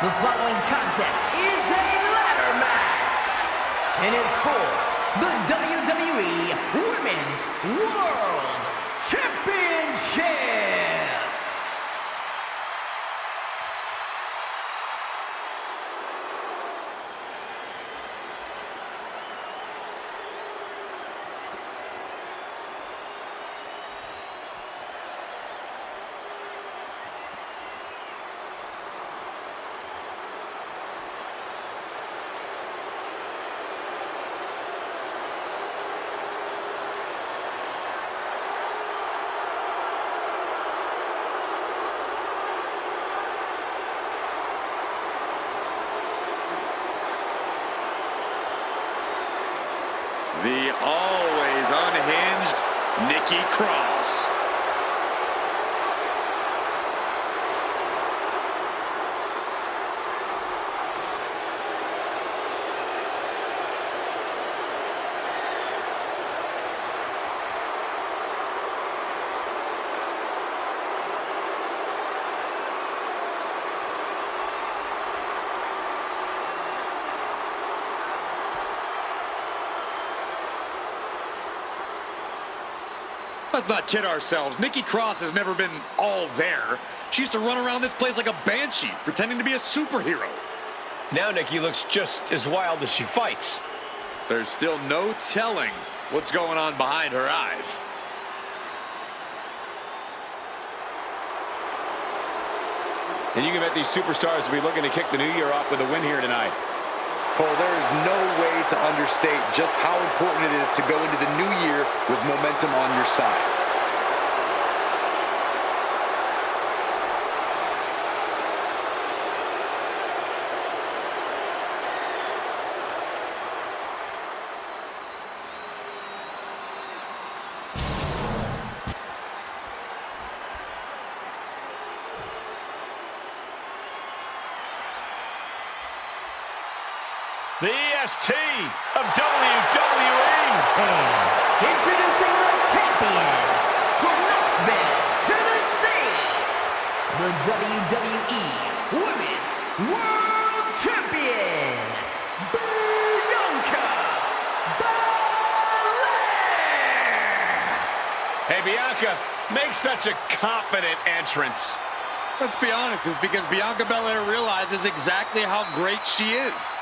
The following contest is a ladder match and is for the WWE Women's World Championship. The always unhinged Nikki Cross. Let's not kid ourselves. Nikki Cross has never been all there. She used to run around this place like a banshee, pretending to be a superhero. Now Nikki looks just as wild as she fights. There's still no telling what's going on behind her eyes. And you can bet these superstars will be looking to kick the new year off with a win here tonight. Cole, there is no way to understate just how important it is to go into the new year with momentum on your side. The EST of WWE. And introducing the champion from Knoxville, Tennessee, the WWE Women's World Champion, Bianca Belair. Hey, Bianca, make such a confident entrance. Let's be honest, it's because Bianca Belair realizes exactly how great she is.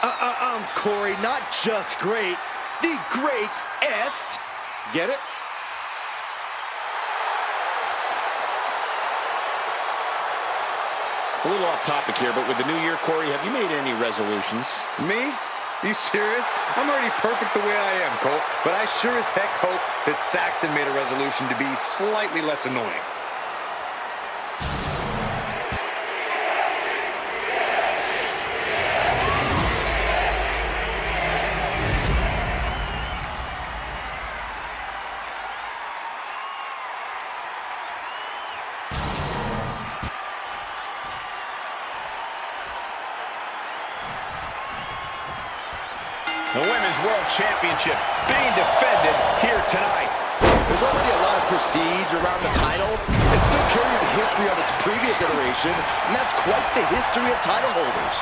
Corey, not just great, the greatest. Get it? A little off topic here, but with the new year, Corey, have you made any resolutions? Me? You serious? I'm already perfect the way I am, Cole, but I sure as heck hope that Saxton made a resolution to be slightly less annoying. The Women's World Championship being defended here tonight. There's already a lot of prestige around the title. It still carries a history of its previous iteration, and that's quite the history of title holders.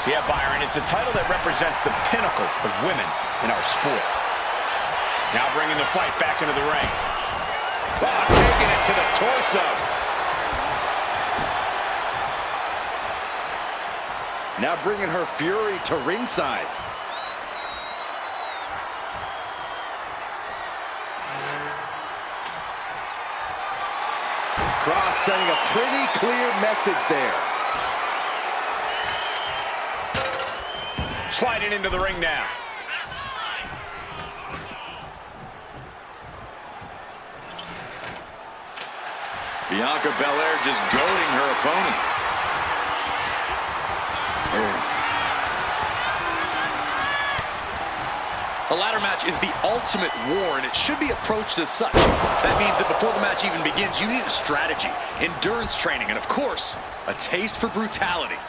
Yeah, Byron, it's a title that represents the pinnacle of women in our sport. Now bringing the fight back into the ring. Oh, taking it to the torso. Now bringing her fury to ringside. Cross sending a pretty clear message there. Sliding into the ring now. Bianca Belair just goading her opponent. A ladder match is the ultimate war, and it should be approached as such. That means that before the match even begins, you need a strategy, endurance training, and of course, a taste for brutality.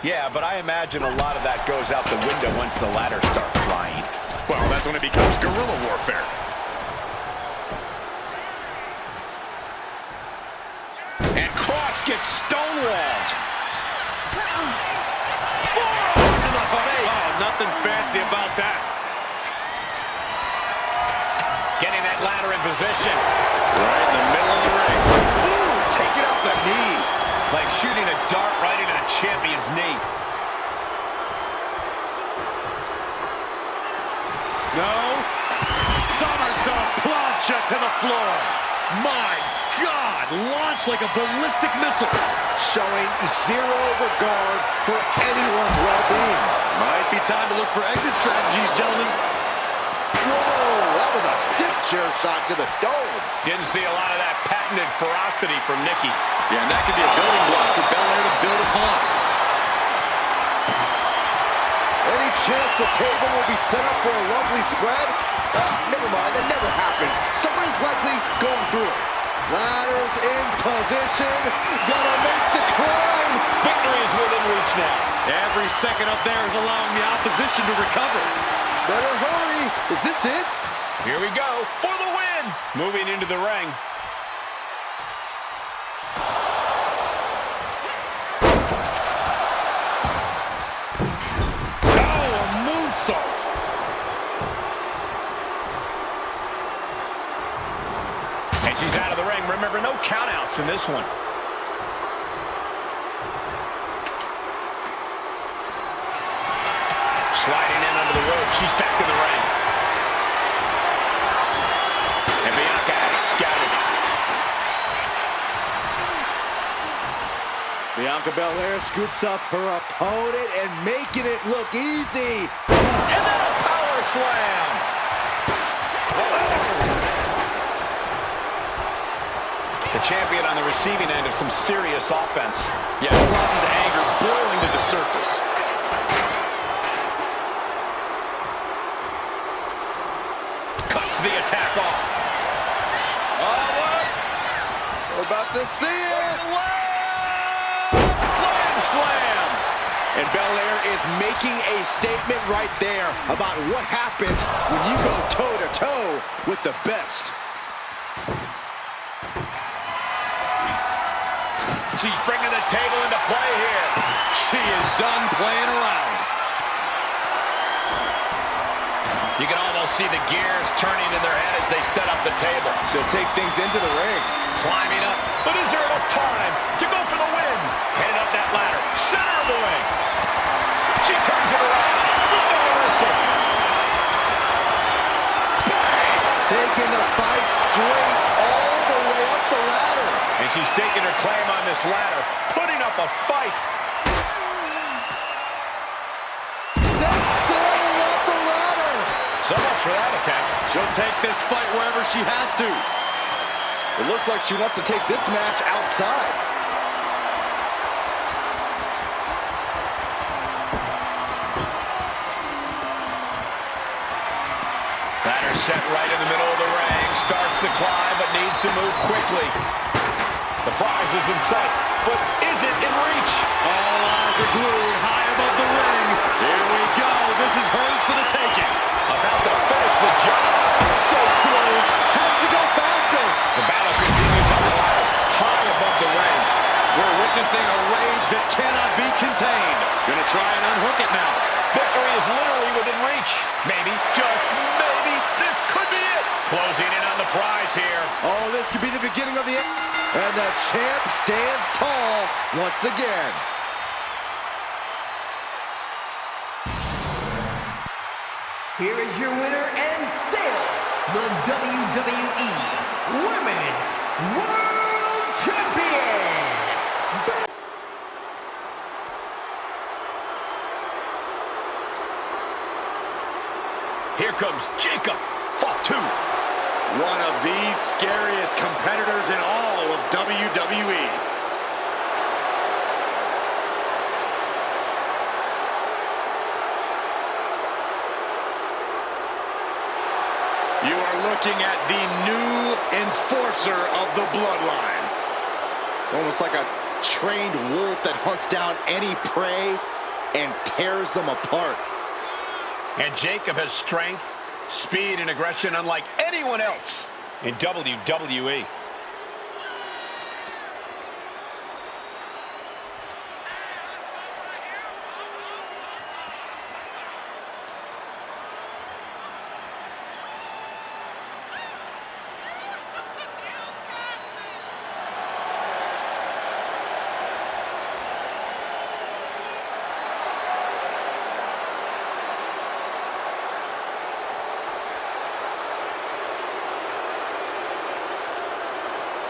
Yeah, but I imagine a lot of that goes out the window once the ladders start flying. Well, that's when it becomes guerrilla warfare. And Cross gets stonewalled. Nothing fancy about that. Getting that ladder in position. Right in the middle of the ring. Ooh, taking out the knee. Like shooting a dart right into the champion's knee. No. Somersault plancha to the floor. My God, launched like a ballistic missile. Showing zero regard for anyone's well-being. Might be time to look for exit strategies, gentlemen. Whoa, that was a stiff chair shot to the dome. Didn't see a lot of that patented ferocity from Nikki. Yeah, and that could be a building block for Belair to build upon. Any chance the table will be set up for a lovely spread? Never mind, that never happens. Somebody's likely going through it. Ladders in position. Gonna make the climb. Victory is within reach now. Every second up there is allowing the opposition to recover. Better hurry. Is this it? Here we go for the win. Moving into the ring. Oh, a moonsault. And she's out of the ring. Remember, no countouts in this one. Sliding in under the rope. She's back in the ring. And Bianca had it scouted. Bianca Belair scoops up her opponent and making it look easy. And then a power slam. The champion on the receiving end of some serious offense. Yeah, Cross's anger boiling to the surface. Cuts the attack off. Oh, look. We're about to see it. Slam. And Belair is making a statement right there about what happens when you go toe-to-toe with the best. She's bringing the table into play here. She is done playing around. You can almost see the gears turning in their head as they set up the table. She'll take things into the ring. Climbing up, but is there enough time to go for the win? Headed up that ladder, center of the ring. She turns it around with the reversal. Bang! Taking the fight straight all the way up the ladder. And she's taking her claim on this ladder, putting up a fight. Set sailing up the ladder. So much for that attack. She'll take this fight wherever she has to. It looks like she wants to take this match outside. Ladder set right in the middle of the ring. Starts the climb, but needs to move quickly. The prize is in sight, but is it in reach? All eyes are glued high above the ring. Here we go. This is hers for the taking. About to finish the job. So close. Has to go faster. The battle continues on the ladder, high above the ring. We're witnessing a rage that cannot be contained. Gonna try and unhook it now. Victory is literally within reach. Maybe, just maybe, this could be it. Closing in on the prize here. Oh, this could be the beginning of the end. And the champ stands tall once again. Here is your winner and still the WWE Women's World Champion. Here comes Jacob Fatu. One of the scariest competitors in all of WWE. You are looking at the new enforcer of the bloodline. It's almost like a trained wolf that hunts down any prey and tears them apart. And Jacob has strength, speed, and aggression unlike anyone else in WWE.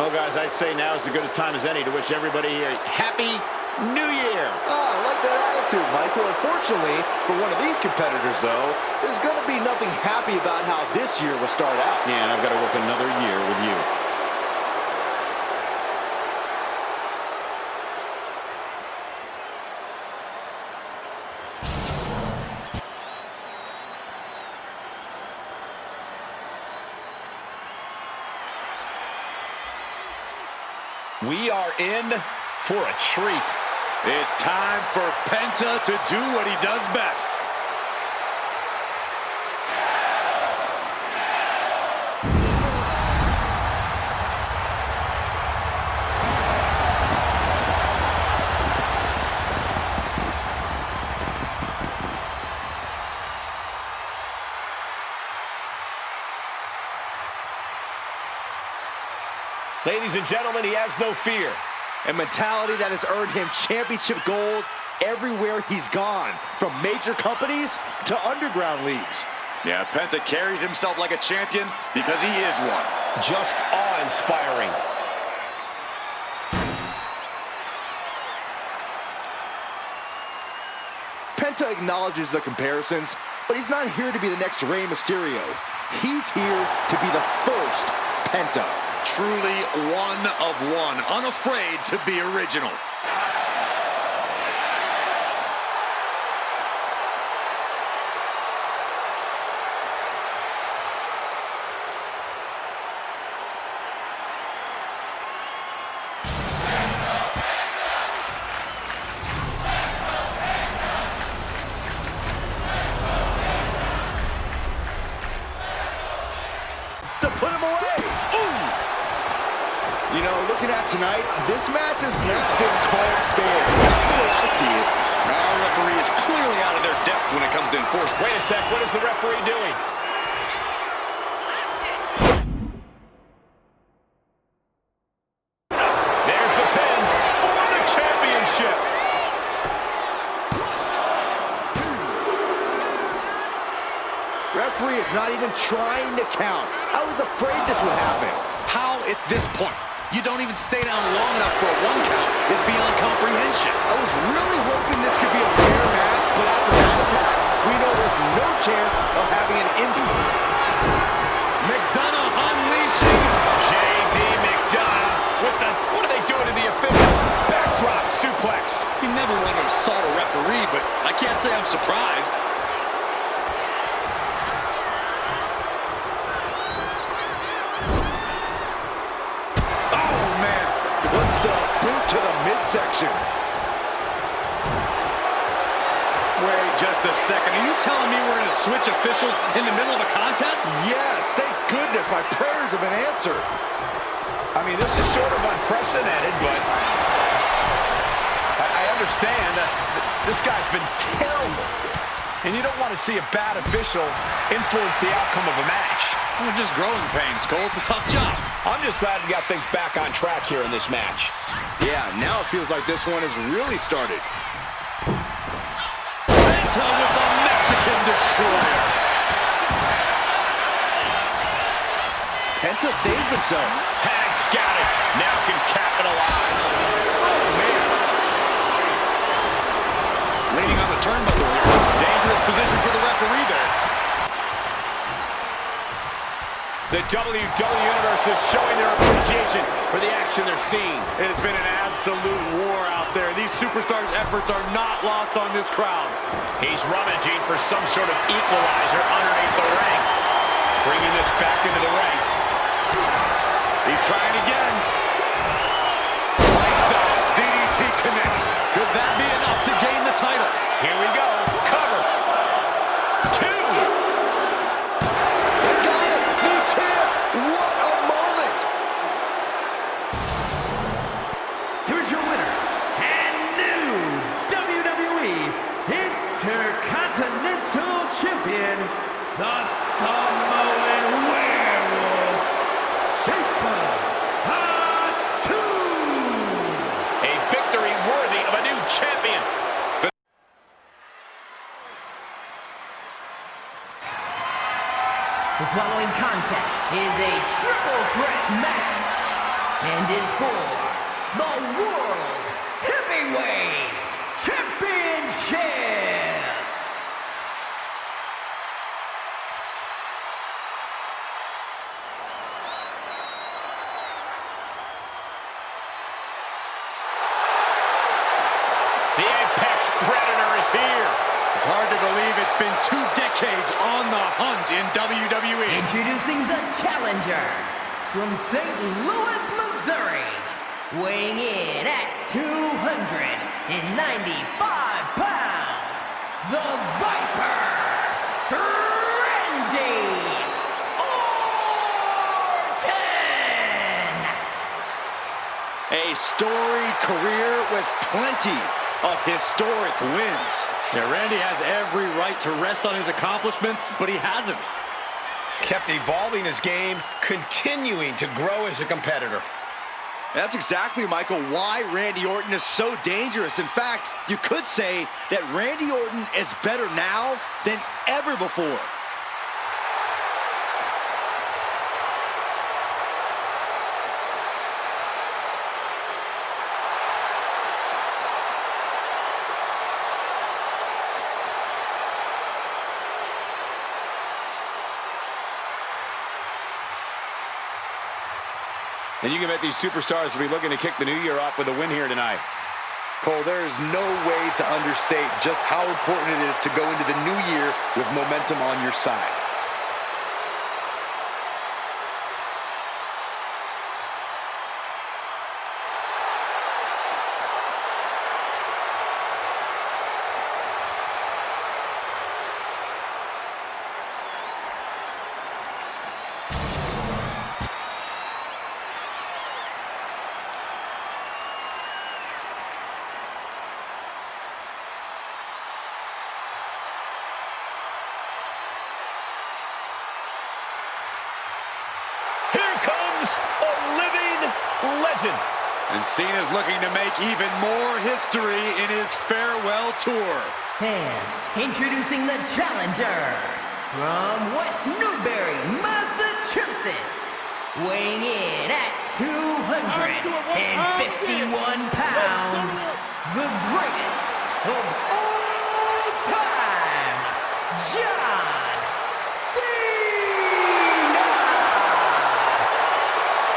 Well, guys, I'd say now is as good a time as any to wish everybody a Happy New Year. Oh, I like that attitude, Michael. Unfortunately, for one of these competitors, though, there's going to be nothing happy about how this year will start out. Yeah, and I've got to work another year with you. We are in for a treat. It's time for Penta to do what he does best. Ladies and gentlemen, he has no fear. A mentality that has earned him championship gold everywhere he's gone, from major companies to underground leagues. Yeah, Penta carries himself like a champion because he is one. Just awe-inspiring. Penta acknowledges the comparisons, but he's not here to be the next Rey Mysterio. He's here to be the first Penta. Truly one of one, unafraid to be original. To put him away. Ooh. You know, looking at tonight, this match has not been called fair. That's the way I see it. Our referee is clearly out of their depth when it comes to enforcement. Wait a sec, what is the referee doing? There's the pin for the championship. Referee is not even trying to count. I was afraid this would happen. How at this point you don't even stay down long enough for a 1 count is beyond comprehension. I was really hoping this could be a fair match, but after that attack, we know there's no chance of having an impact. McDonough unleashing. J.D. McDonough with the, what are they doing to the official? Backdrop suplex. You never want to assault a referee, but I can't say I'm surprised. To the midsection. Wait just a second. Are you telling me we're going to switch officials in the middle of a contest? Yes, thank goodness my prayers have been answered. I mean, this is sort of unprecedented, but I understand that this guy's been terrible. And you don't want to see a bad official influence the outcome of a match. We're just growing pains, Cole. It's a tough job. I'm just glad we got things back on track here in this match. Yeah, now it feels like this one has really started. Penta with the Mexican Destroyer. Penta saves himself. Had it scouted. Now can capitalize. Oh, man. Leaning on the turnbuckle here. Dangerous position for the referee there. The WWE Universe is showing their appreciation for the action they're seeing. It has been an absolute war out there. These superstars' efforts are not lost on this crowd. He's rummaging for some sort of equalizer underneath the ring. Bringing this back into the ring. He's trying again. Lights out. DDT connects. Could that be enough to gain the title? Here we go. Cover. 2. They got it. New champ. What a moment. Here's your winner and new WWE Intercontinental Champion, the Samoan Werewolf, Ciampa Tattoo. A victory worthy of a new champion. The following contest is a triple threat match and is for the World Heavyweight Championship. The Apex Predator is here. It's hard to believe it's been 2 decades on the hunt in WWE. Introducing the challenger from St. Louis, Missouri, weighing in at 295 pounds, the Viper, Randy Orton! A storied career with plenty of historic wins. Yeah, Randy has every right to rest on his accomplishments, but he hasn't. Kept evolving his game, continuing to grow as a competitor. That's exactly, Michael, why Randy Orton is so dangerous. In fact, you could say that Randy Orton is better now than ever before. And you can bet these superstars will be looking to kick the new year off with a win here tonight. Cole, there is no way to understate just how important it is to go into the new year with momentum on your side. Legend. And Cena's looking to make even more history in his farewell tour. And introducing the challenger from West Newbury, Massachusetts, weighing in at 251 pounds, the greatest of all time, John Cena!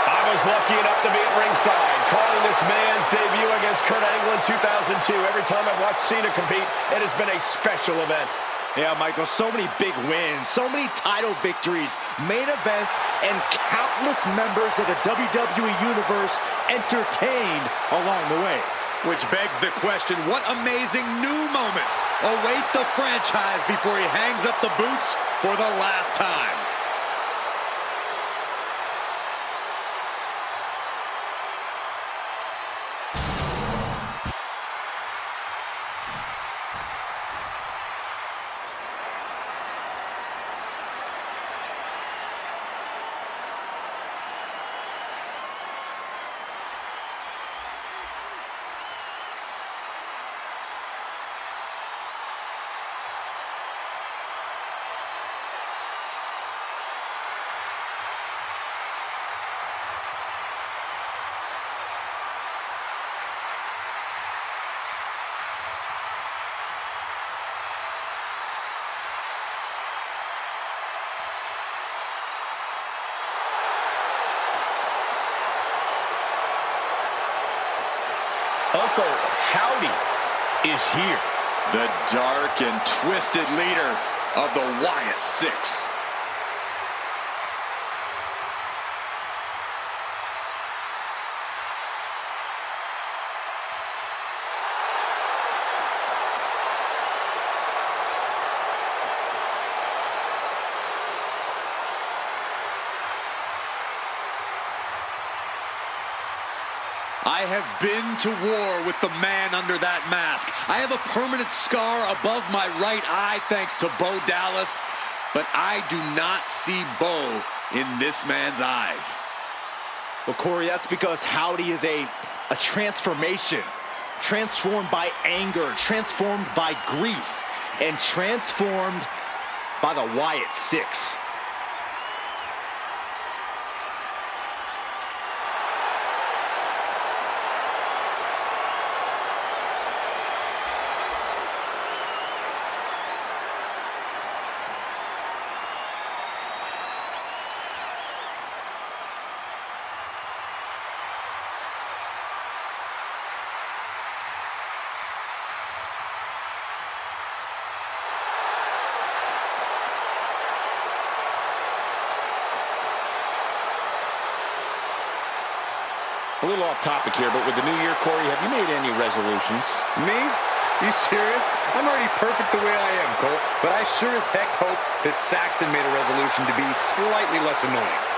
I was lucky enough to be at ringside, calling this man's debut against Kurt Angle in 2002. Every time I've watched Cena compete, it has been a special event. Yeah, Michael, so many big wins, so many title victories, main events, and countless members of the WWE Universe entertained along the way. Which begs the question, what amazing new moments await the franchise before he hangs up the boots for the last time? Uncle Howdy is here. The dark and twisted leader of the Wyatt Six. I have been to war with the man under that mask. I have a permanent scar above my right eye thanks to Bo Dallas, but I do not see Bo in this man's eyes. Well, Corey, that's because Howdy is a transformation. Transformed by anger, transformed by grief, and transformed by the Wyatt Six. A little off topic here, but with the new year, Corey, have you made any resolutions? Me? You serious? I'm already perfect the way I am, Cole. But I sure as heck hope that Saxton made a resolution to be slightly less annoying.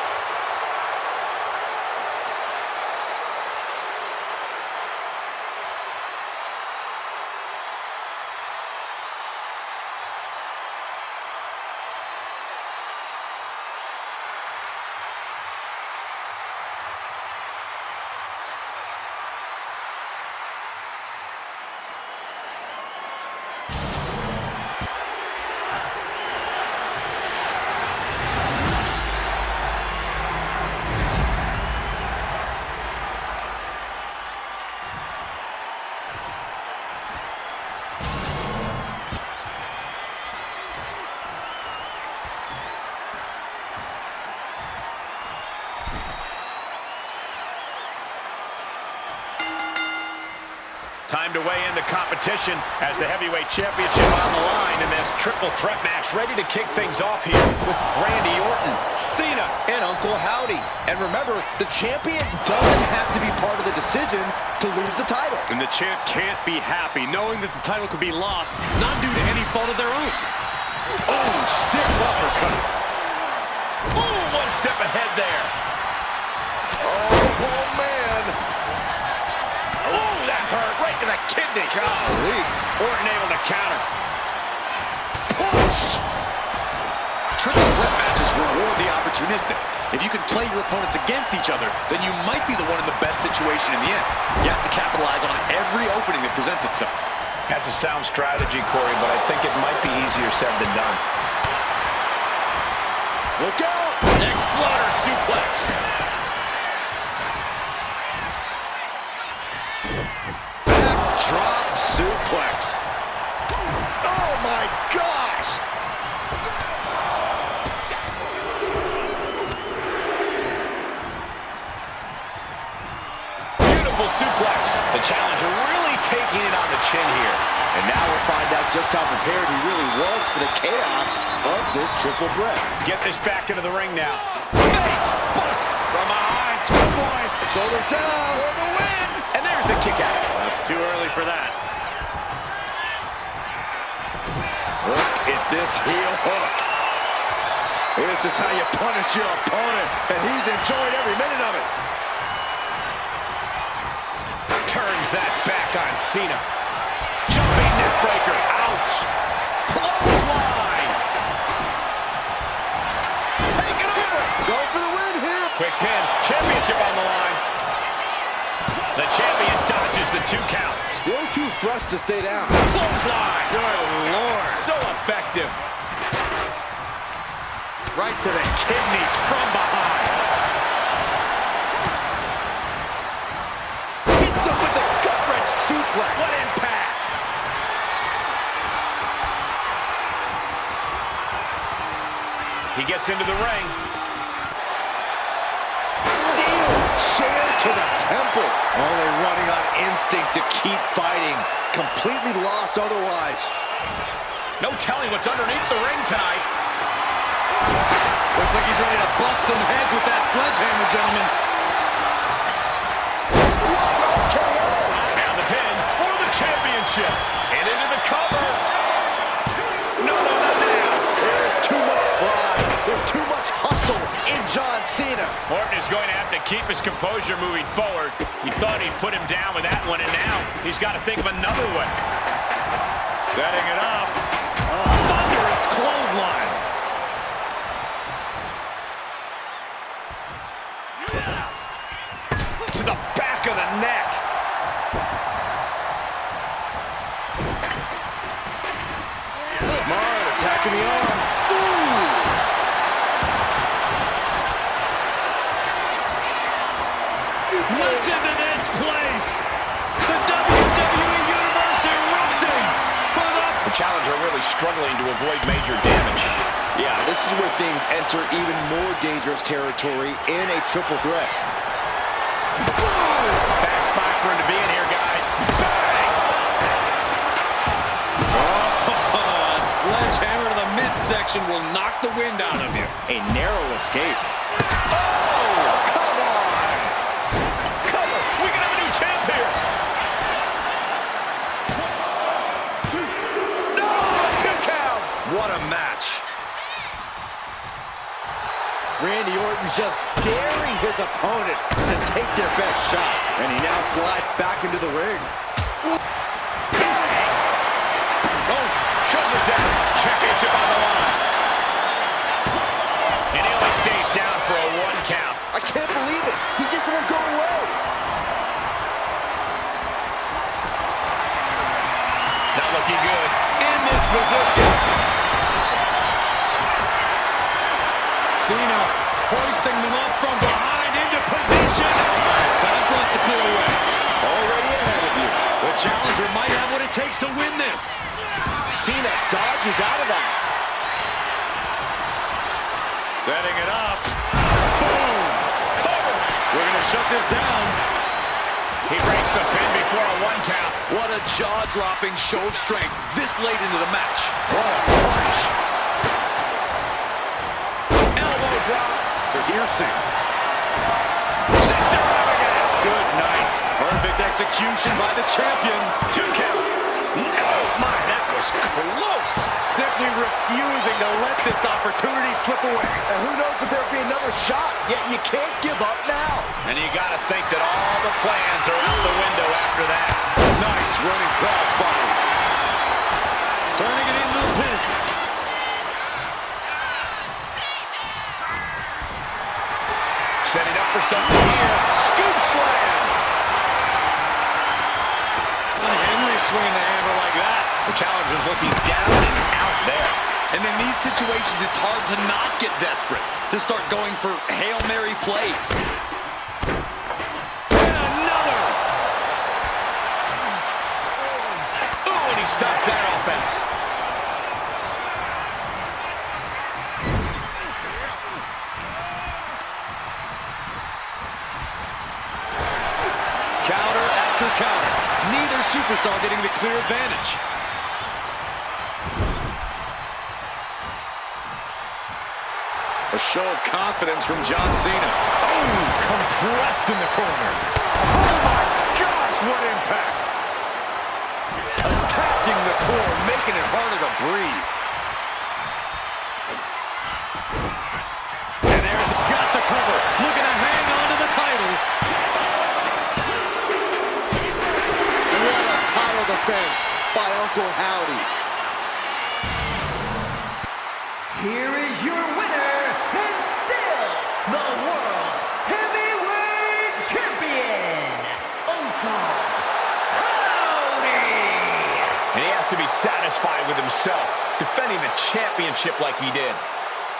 Time to weigh in the competition as the heavyweight championship on the line in this triple threat match, ready to kick things off here with Randy Orton, Cena, and Uncle Howdy. And remember, the champion doesn't have to be part of the decision to lose the title. And the champ can't be happy knowing that the title could be lost, not due to any fault of their own. Oh, stiff uppercut. Oh, one step ahead there. Oh, man. Oh, that hurt right to the kidney. Golly. Orton able to counter. Punch. Triple threat matches reward the opportunistic. If you can play your opponents against each other, then you might be the one in the best situation in the end. You have to capitalize on every opening that presents itself. That's a sound strategy, Corey, but I think it might be easier said than done. Look out! Exploder suplex. Backdrop suplex. Oh, my gosh! Beautiful suplex. The challenger really taking it on the chin here. And now we'll find out just how prepared he really was for the chaos of this triple threat. Get this back into the ring now. Face bust from behind. Schoolboy. Shoulders down. For the win. And there's the kick out. That's too early for that. Look at this heel hook. This is how you punish your opponent, and he's enjoyed every minute of it. Turns that back on Cena. Jumping neckbreaker. Ouch. Clothesline. Take it over. Going for the win here. Quick pin. Championship on the line. The champion dodges the 2 count. Still too fresh to stay down. Clothesline. Good Lord. So effective. Right to the kidneys from behind. Hits him with the gut-wrench suplex. What impact. He gets into the ring. Steel chair to the temple. Only running on instinct to keep fighting. Completely lost otherwise. No telling what's underneath the ring tonight. Looks like he's ready to bust some heads with that sledgehammer, gentlemen. And the pin for the championship. And into the cover. No, not now. There's too much pride. There's too much hustle in John Cena. Orton is going to have to keep his composure moving forward. He thought he'd put him down with that one, and now he's got to think of another way. Setting it up. Thunderous clothesline. To the back of the neck. Smart attacking the arm. Ooh. Listen to this place. The WWE Universe erupting. The challenger really struggling to avoid major damage. Yeah, this is where things enter even more dangerous territory in a triple threat. Bad spot for him to be in here, guys. Bang! A sledgehammer to the midsection will knock the wind out of you. A narrow escape. Oh, come on! Cover just daring his opponent to take their best shot. And he now slides back into the ring. Oh, shoulders down. Championship on the line. And he only stays down for a 1 count. I can't believe it. He just won't go away. Not looking good in this position. Cena hoisting them up from behind into position. Time for us to clear the way. Already ahead of you. The challenger might have what it takes to win this. Cena dodges out of that. Setting it up. Boom. Cover. We're going to shut this down. He breaks the pin before a 1 count. What a jaw-dropping show of strength this late into the match. What a punch. Elbow drop. Piercing. Sister again. Good night. Perfect execution by the champion. 2 count. Oh, my, that was close. Simply refusing to let this opportunity slip away. And who knows if there'll be another shot, yet you can't give up now. And you got to think that all the plans are out the window after that. Nice running crossbody. Turning it into the pin. Setting up for something here. Scoop slam. Henry swinging the hammer like that. The challenger's looking down and out there. And in these situations, it's hard to not get desperate, to start going for Hail Mary plays. And another. Ooh, and he stops that offense. Counter after counter. Neither superstar getting the clear advantage. A show of confidence from John Cena. Oh, compressed in the corner. Oh my gosh, what impact. Attacking the core, making it harder to breathe. And there's got the cover. Looking to hang on to the title. What a title defense by Uncle Howdy. Here is your winner, and still the World Heavyweight Champion, Uncle Howdy! And he has to be satisfied with himself, defending the championship like he did.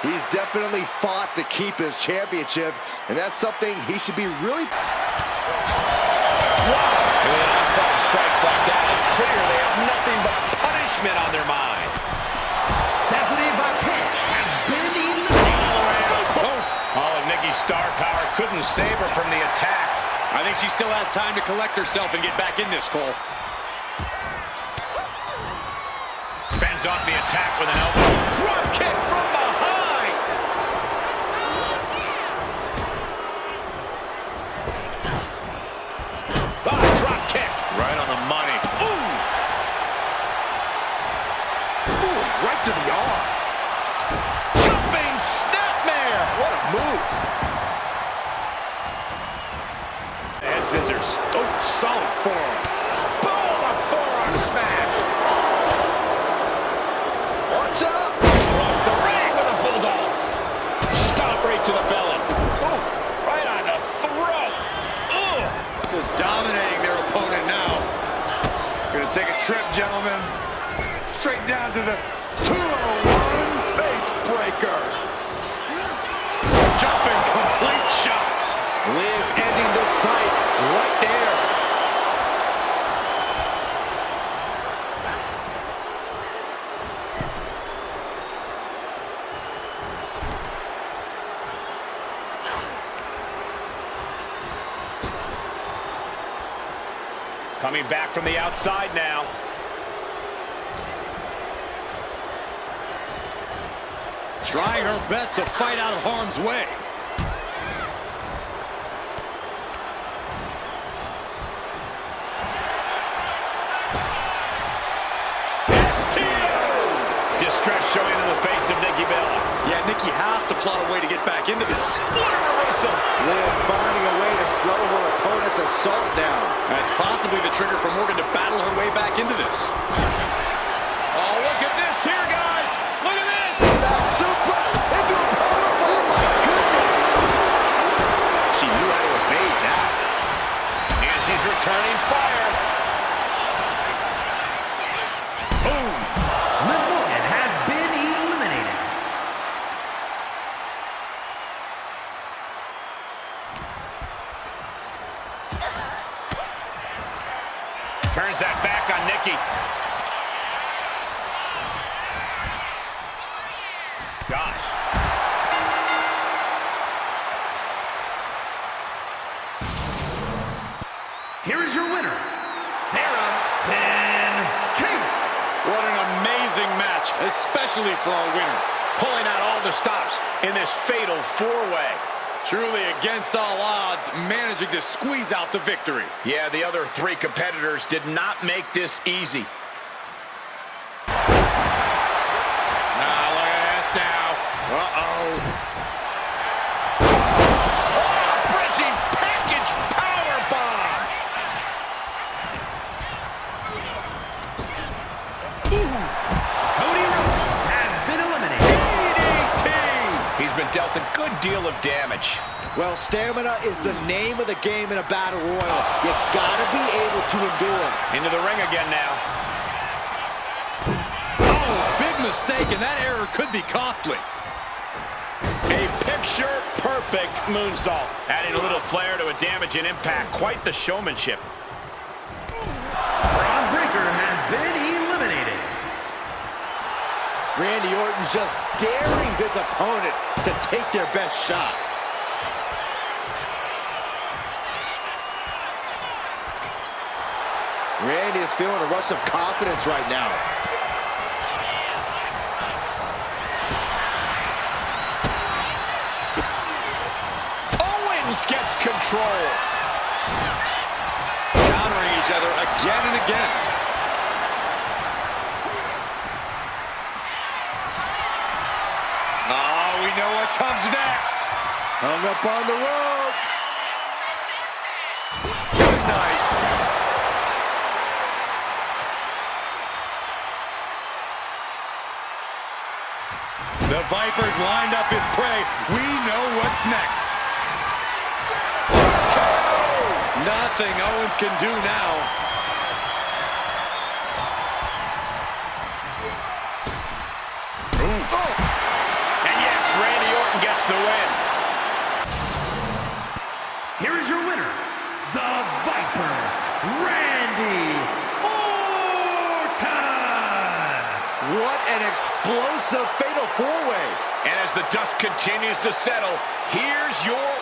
He's definitely fought to keep his championship, and that's something he should be really... Wow! With onslaught strikes like that, it's clear they have nothing but punishment on their mind. Stephanie Vaquette has been eliminated. Oh, and Nikki's star power couldn't save her from the attack. I think she still has time to collect herself and get back in this, Cole. Fends off the attack with an elbow. Drop kick from behind. Oh, drop kick. Right on the money. Ooh. Ooh, right to the arm. Jumping snapmare. What a move. And scissors. Oh, solid forearm. Boom, a forearm smash. Watch out. Across the ring with a bulldog. Stomp right to the belly. Oh, right on the throat. Ugh. Just dominating their opponent now. Gonna take a trip, gentlemen. Straight down to the 201 face breaker. jumping complete shot. Liv ending this fight right there. Coming back from the outside now. Trying her best to fight out of harm's way. Distress showing in the face of Nikki Bella. Yeah, Nikki has to plot a way to get back back into this. What a reversal. Liv finding a way to slow her opponent's assault down. That's possibly the trigger for Morgan to battle her way back into this. Oh, look at this here, guys. Look at this. That suplex into a powerbomb. Oh, my goodness. She knew how to evade that. And she's returning fire. Boom. Liv Morgan has been eliminated. Turns that back on Nikki. Gosh. Here is your winner, Sarah Van Case. What an amazing match, especially for our winner. Pulling out all the stops in this fatal four-way. Truly against all odds, managing to squeeze out the victory. Yeah, the other three competitors did not make this easy. Now look at this now. Uh-oh. Oh, bridging package powerbomb. Cody Rhodes has been eliminated. DDT. He's been dealt a good deal of damage. Well, stamina is the name of the game in a battle royal. You gotta be able to endure. Into the ring again now. Oh, big mistake, and that error could be costly. A picture-perfect moonsault. Adding a little flair to a damage and impact. Quite the showmanship. Braun Breaker has been eliminated. Randy Orton's just daring his opponent to take their best shot. Randy is feeling a rush of confidence right now. Owens gets control. Countering each other again and again. Oh, we know what comes next. Hung up on the rope. Good night. The Vipers lined up his prey. We know what's next. Nothing Owens can do now. And yes, Randy Orton gets the win. Here is your winner, the Viper, Randy Orton. What an explosive fatal four-way. And as the dust continues to settle, here's your